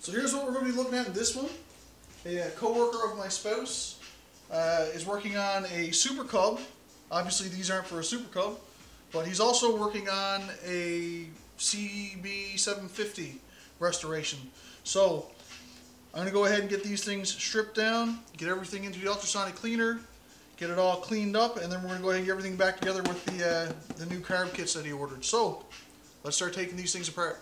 So here's what we're going to be looking at in this one. A co-worker of my spouse is working on a Super Cub. Obviously these aren't for a Super Cub, but he's also working on a CB750 restoration. So I'm going to go ahead and get these things stripped down, get everything into the ultrasonic cleaner, get it all cleaned up, and then we're going to go ahead and get everything back together with the new carb kits that he ordered. So let's start taking these things apart.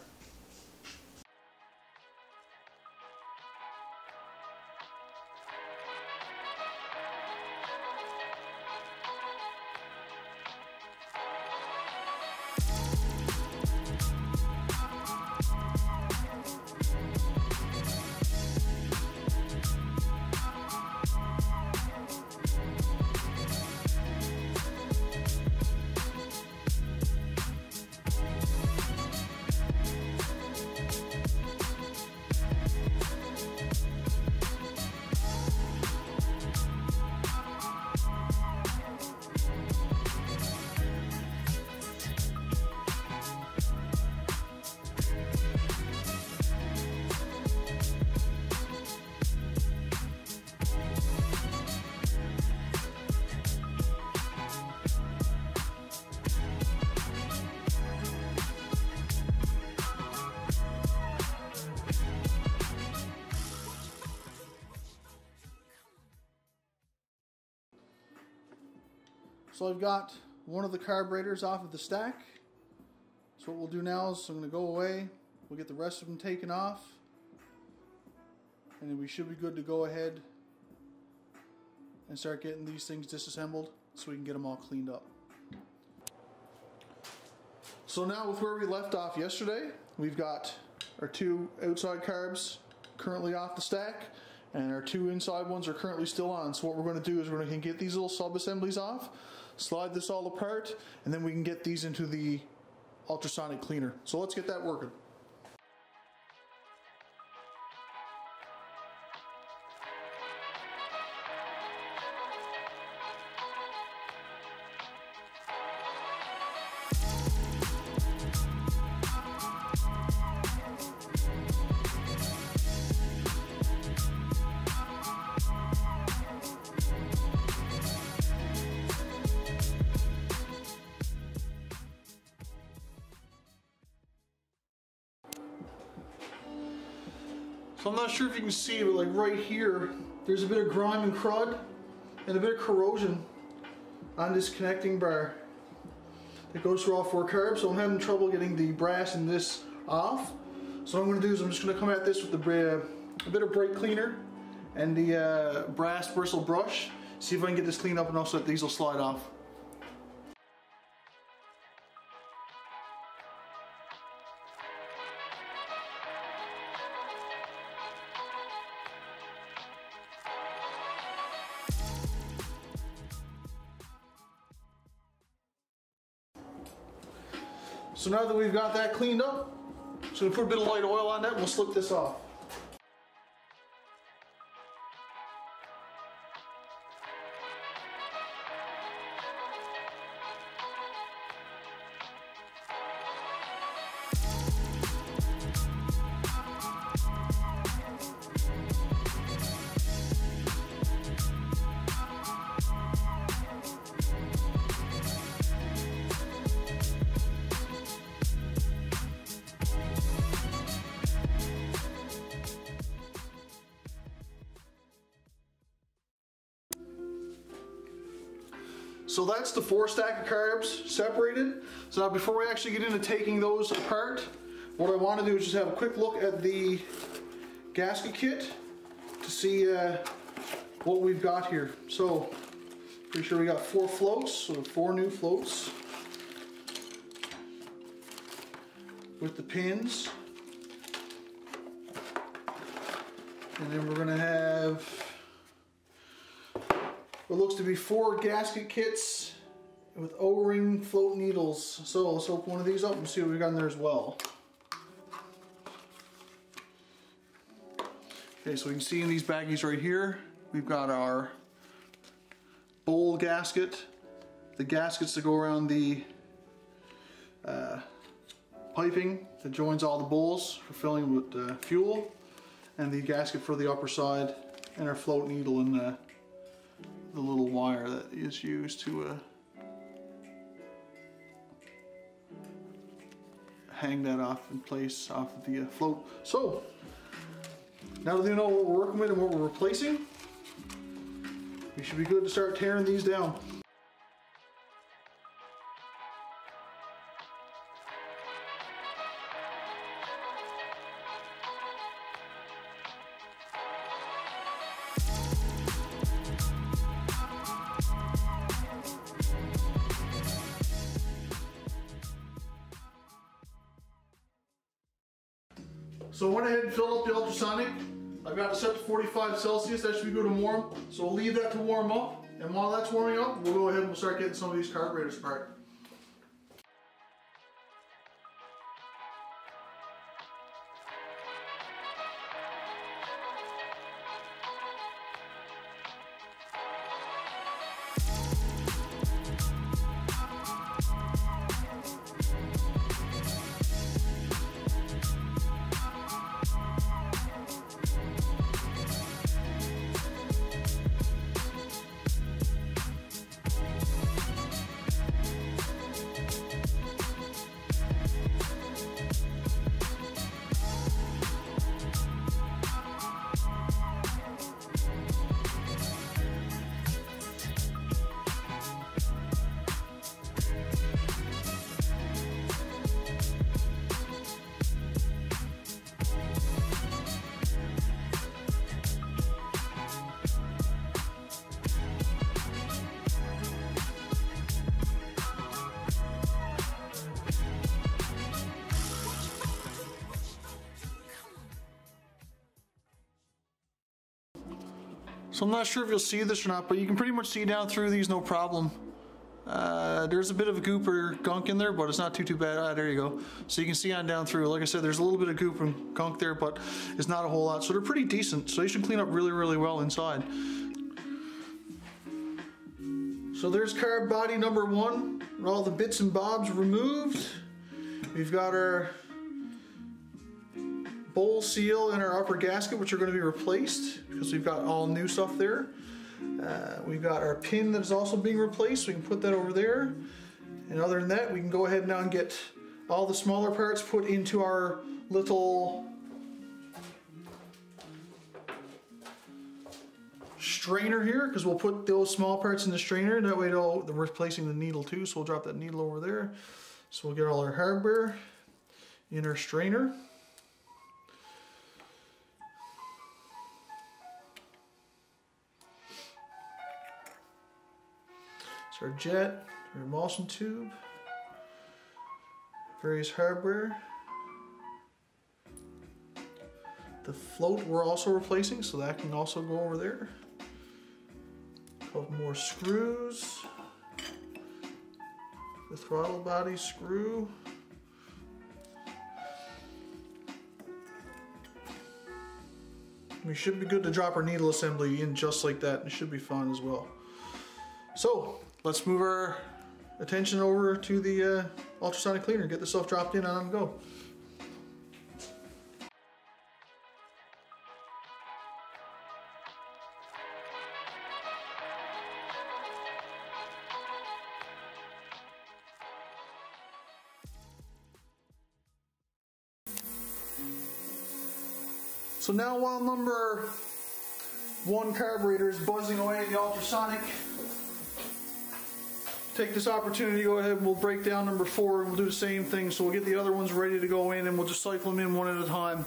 So I've got one of the carburetors off of the stack. So what we'll do now is I'm going to go away, we'll get the rest of them taken off, and then we should be good to go ahead and start getting these things disassembled so we can get them all cleaned up. So now with where we left off yesterday, we've got our two outside carbs currently off the stack, and our two inside ones are currently still on. So what we're going to do is we're going to get these little sub-assemblies off, slide this all apart, and then we can get these into the ultrasonic cleaner. So let's get that working. So I'm not sure if you can see, but like right here, there's a bit of grime and crud and a bit of corrosion on this connecting bar that goes through all four carbs. So I'm having trouble getting the brass in this off. So what I'm going to do is I'm just going to come at this with a bit of brake cleaner and the brass bristle brush, see if I can get this cleaned up enough so that these will slide off. So now that we've got that cleaned up, so we'll put a bit of light oil on that and we'll slip this off. So that's the 4 stack of carbs separated. So now before we actually get into taking those apart, what I want to do is just have a quick look at the gasket kit to see what we've got here. So pretty sure we got 4 floats, so 4 new floats with the pins. And then we're going to have what looks to be 4 gasket kits with O-ring float needles. So let's open one of these up and see what we've got in there as well. Okay, so we can see in these baggies right here, we've got our bowl gasket, the gaskets that go around the piping that joins all the bowls for filling with fuel. and the gasket for the upper side, and our float needle and the little wire that is used to hang that off in place off of the float. So now that we know what we're working with and what we're replacing, we should be good to start tearing these down. So I went ahead and filled up the ultrasonic. I've got it set to 45 Celsius, that should be good to warm. So we'll leave that to warm up, and while that's warming up, we'll go ahead and we'll start getting some of these carburetors apart. So I'm not sure if you'll see this or not, but you can pretty much see down through these no problem. There's a bit of a goop or gunk in there, but it's not too bad. Ah, there you go. So you can see on down through. Like I said, there's a little bit of goop and gunk there, but it's not a whole lot. So they're pretty decent. So you should clean up really well inside. So there's carb body number 1, with all the bits and bobs removed. We've got our bowl seal and our upper gasket, which are going to be replaced because we've got all new stuff there. We've got our pin that is also being replaced, so we can put that over there. And other than that, we can go ahead now and get all the smaller parts put into our little strainer here, because we'll put those small parts in the strainer. That way we're replacing the needle too, so we'll drop that needle over there. So we'll get all our hardware in our strainer. So our jet, our emulsion tube, various hardware. The float we're also replacing, so that can also go over there. A couple more screws. The throttle body screw. We should be good to drop our needle assembly in just like that. It should be fun as well. So let's move our attention over to the ultrasonic cleaner, get this stuff dropped in and on the go. So now while number 1 carburetor is buzzing away in the ultrasonic, take this opportunity to go ahead and we'll break down number 4 and we'll do the same thing. So we'll get the other ones ready to go in and we'll just cycle them in one at a time.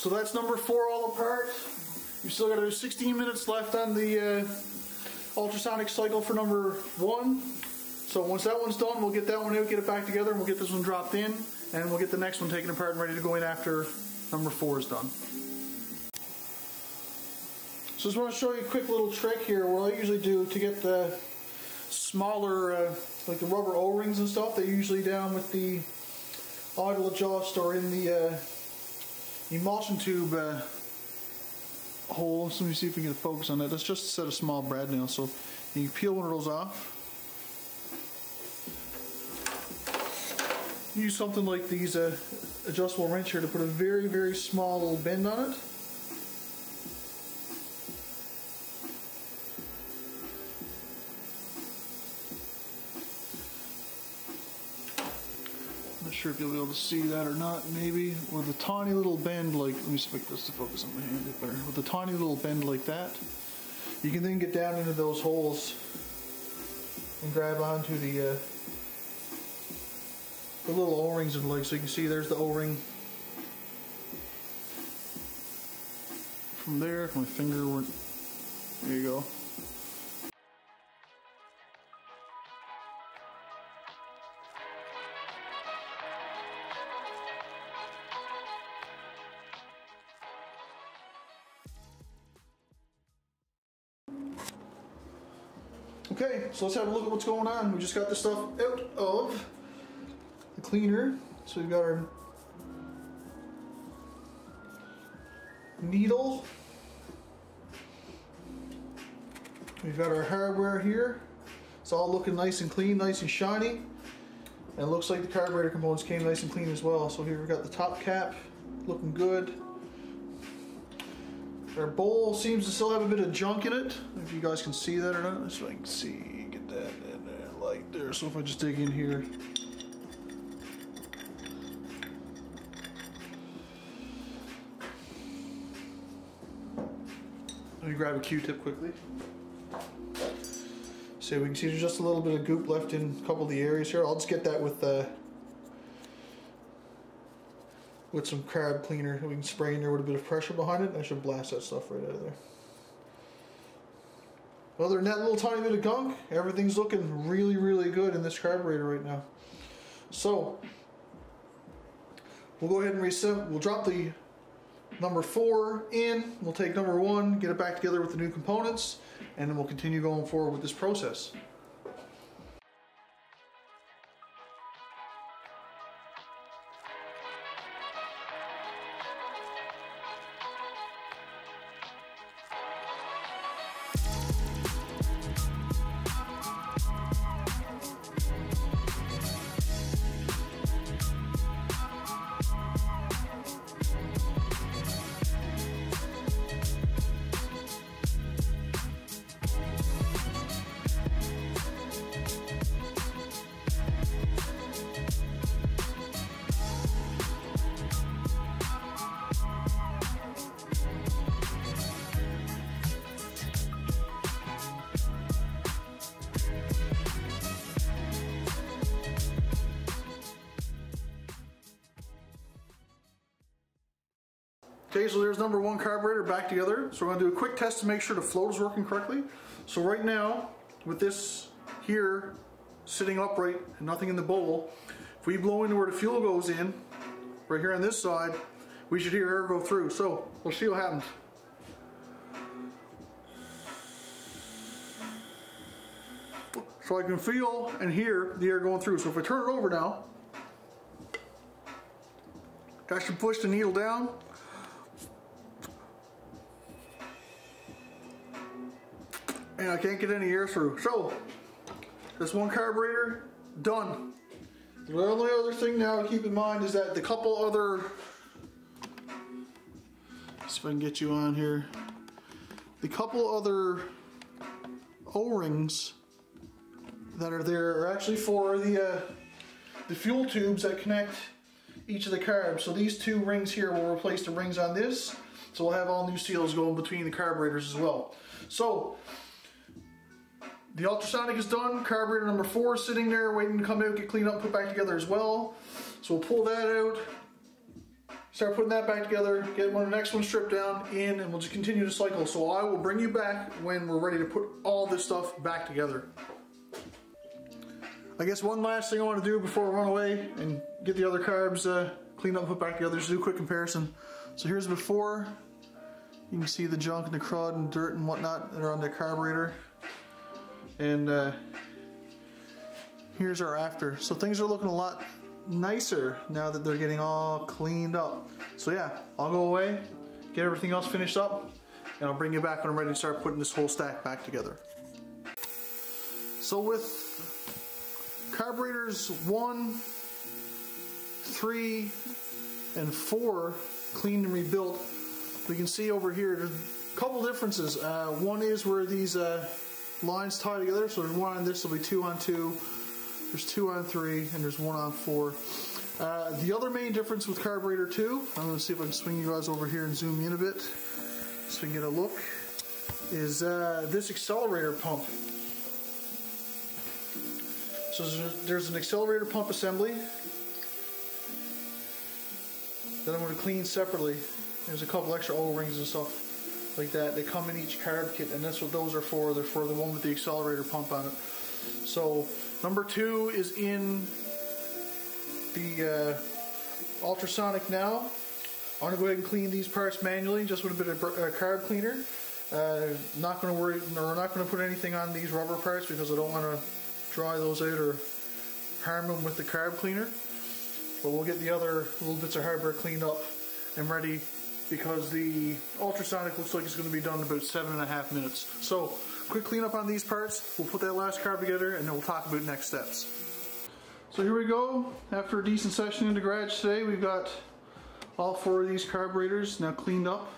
So that's number 4 all apart. We still got about 16 minutes left on the ultrasonic cycle for number 1. So once that one's done, we'll get that one out, get it back together, and we'll get this one dropped in, and we'll get the next one taken apart and ready to go in after number 4 is done. So I just want to show you a quick little trick here. What I usually do to get the smaller, like the rubber O-rings and stuff, they're usually down with the idle adjust or in the emulsion tube hole. So let me see if we can get a focus on that. That's just a set of small brad nails. So you peel one of those off. Use something like these adjustable wrench here to put a very, very small little bend on it. Not sure if you'll be able to see that or not, maybe. With a tiny little bend like, let me see if I can get this to focus on my hand a bit better. With a tiny little bend like that, you can then get down into those holes and grab onto the little O-rings and like, so you can see there's the O-ring. From there, if my finger went, there you go. Okay, so let's have a look at what's going on. We just got this stuff out of the cleaner. So we've got our needle. We've got our hardware here. It's all looking nice and clean, nice and shiny. And it looks like the carburetor components came nice and clean as well. So here we've got the top cap looking good. Our bowl seems to still have a bit of junk in it. If you guys can see that or not, so I can see, get that in there, light there. So if I just dig in here, let me grab a Q-tip quickly. So we can see there's just a little bit of goop left in a couple of the areas here. I'll just get that with some carb cleaner. We can spray in there with a bit of pressure behind it. I should blast that stuff right out of there. Other than that little tiny bit of gunk, everything's looking really, really good in this carburetor right now. So we'll go ahead and reset. We'll drop the number 4 in. We'll take number 1, get it back together with the new components, and then we'll continue going forward with this process. Okay, so there's number 1 carburetor back together. So we're going to do a quick test to make sure the float is working correctly. So right now, with this here sitting upright and nothing in the bowl, if we blow into where the fuel goes in, right here on this side, we should hear air go through. So we'll see what happens. So I can feel and hear the air going through. So if I turn it over now, I should push the needle down. And I can't get any air through. So, this 1 carburetor, done. The only other thing now to keep in mind is that the couple other, see if I can get you on here, the couple other O-rings that are there are actually for the fuel tubes that connect each of the carbs. So these 2 rings here will replace the rings on this. So we'll have all new seals going between the carburetors as well. So, the ultrasonic is done. Carburetor number 4 is sitting there waiting to come out, get cleaned up, put back together as well. So we'll pull that out. start putting that back together, get the next one stripped down in, and we'll just continue to cycle. So I will bring you back when we're ready to put all this stuff back together. I guess one last thing I want to do before we run away and get the other carbs cleaned up and put back together, just do a quick comparison. So here's before. You can see the junk and the crud and dirt and whatnot that are on the carburetor. And here's our after. So things are looking a lot nicer now that they're getting all cleaned up. So yeah, I'll go away, get everything else finished up, and I'll bring you back when I'm ready to start putting this whole stack back together. So with carburetors 1, 3, and 4 cleaned and rebuilt, we can see over here there's a couple differences. One is where these lines tie together, so there's one on this, will be 2 on 2, there's 2 on 3, and there's 1 on 4. The other main difference with carburetor 2, I'm going to see if I can swing you guys over here and zoom in a bit so we can get a look, is this accelerator pump. So there's an accelerator pump assembly that I'm going to clean separately. There's a couple extra O-rings and stuff like that. They come in each carb kit, and that's what those are for. They're for the one with the accelerator pump on it. So number 2 is in the ultrasonic now. I'm going to go ahead and clean these parts manually, just with a bit of carb cleaner. Not going to worry, or we're not going to put anything on these rubber parts because I don't want to dry those out or harm them with the carb cleaner. But we'll get the other little bits of hardware cleaned up and ready, because the ultrasonic looks like it's going to be done in about 7.5 minutes. So quick cleanup on these parts. We'll put that last carb together and then we'll talk about next steps. So here we go. After a decent session in the garage today, we've got all 4 of these carburetors now cleaned up,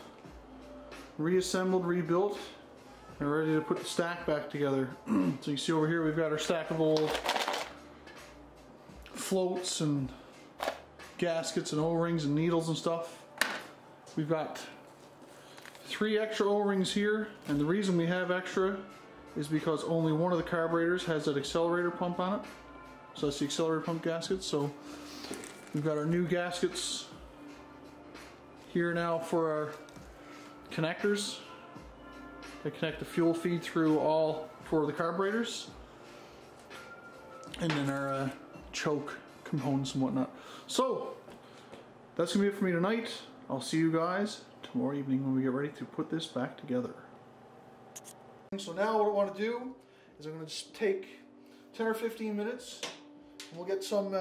reassembled, rebuilt, and ready to put the stack back together. So you see over here we've got our stack of old floats and gaskets and O-rings and needles and stuff. We've got 3 extra O-rings here, and the reason we have extra is because only one of the carburetors has that accelerator pump on it. So that's the accelerator pump gasket. So we've got our new gaskets here now for our connectors that connect the fuel feed through all 4 of the carburetors, and then our choke components and whatnot. So that's gonna be it for me tonight. I'll see you guys tomorrow evening when we get ready to put this back together. So now what I want to do is I'm going to just take 10 or 15 minutes and we'll get some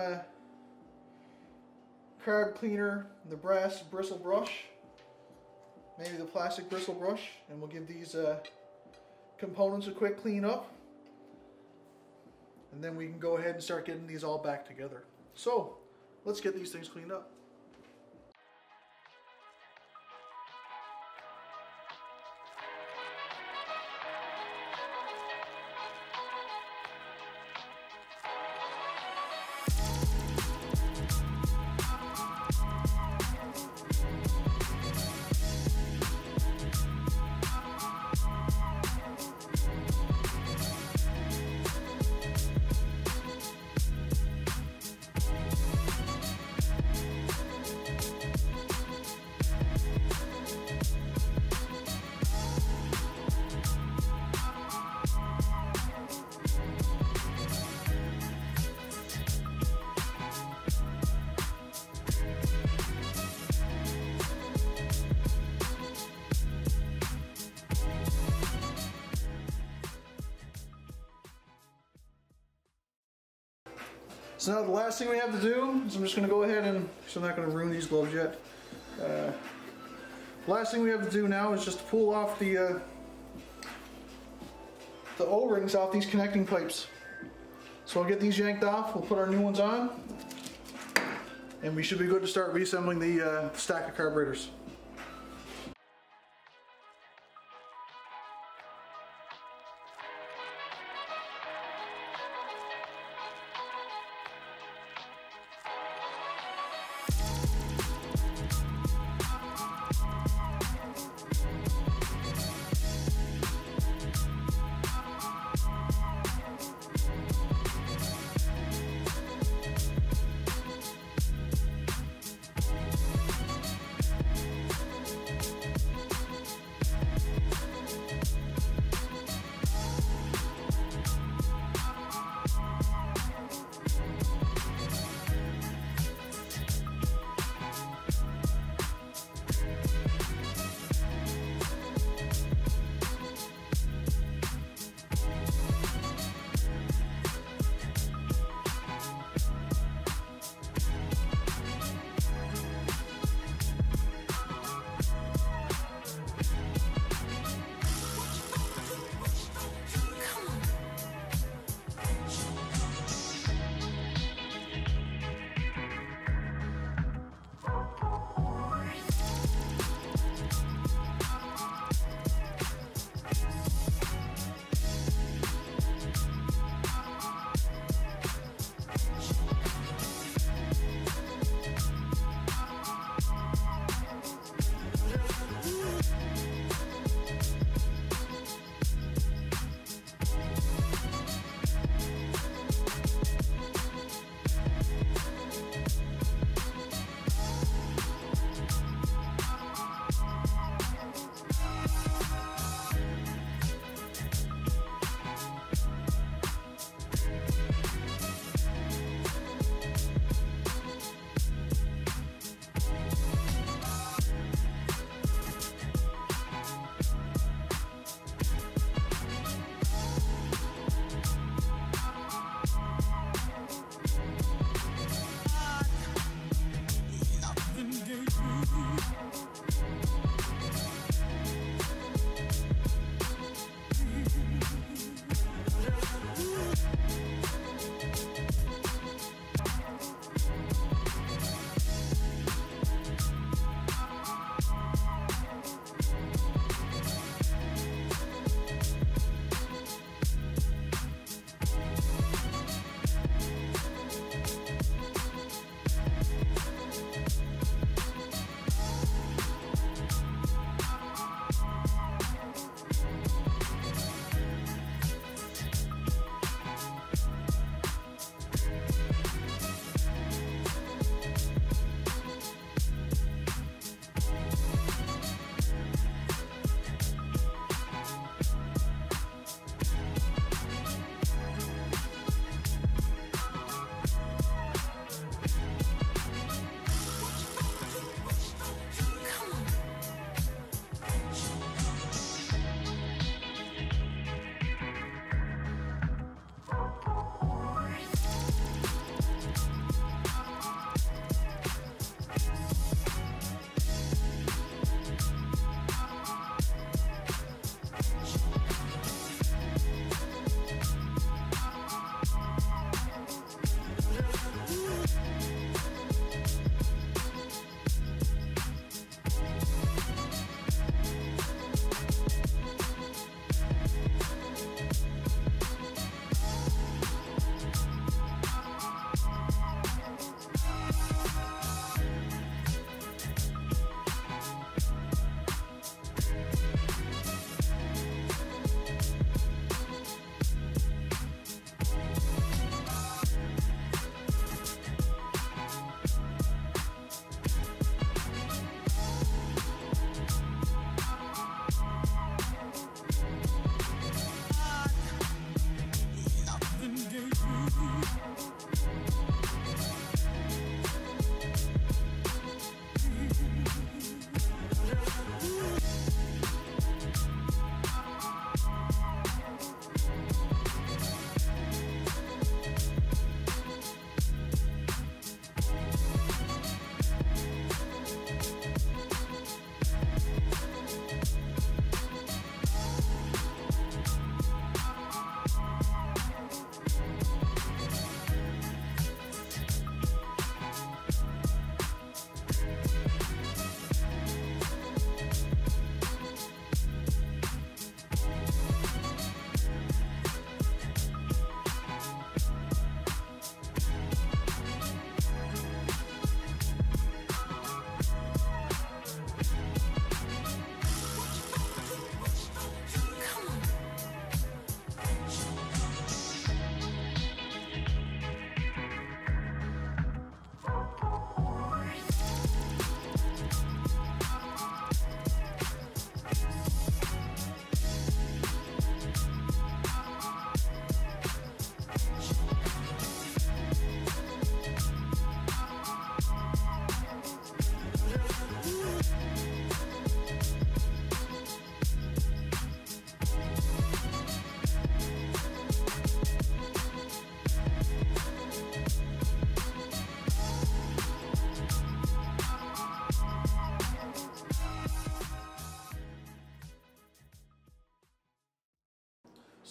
carb cleaner, the brass bristle brush, maybe the plastic bristle brush, and we'll give these components a quick clean up, and then we can go ahead and start getting these all back together. So let's get these things cleaned up. So now the last thing we have to do is I'm just going to go ahead and, so I'm not going to ruin these gloves yet. Last thing we have to do now is just to pull off the O-rings off these connecting pipes. So I'll get these yanked off, we'll put our new ones on, and we should be good to start reassembling the stack of carburetors.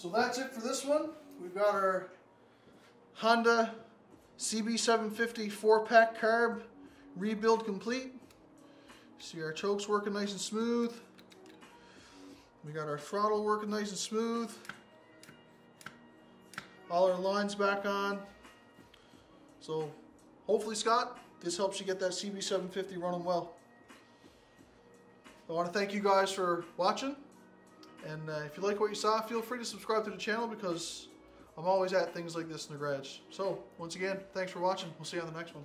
So that's it for this one. We've got our Honda CB750 4-pack carb rebuild complete. See our chokes working nice and smooth. We got our throttle working nice and smooth. All our lines back on. So hopefully, Scott, this helps you get that CB750 running well. I want to thank you guys for watching. And if you like what you saw, feel free to subscribe to the channel because I'm always at things like this in the garage. So once again, thanks for watching. We'll see you on the next one.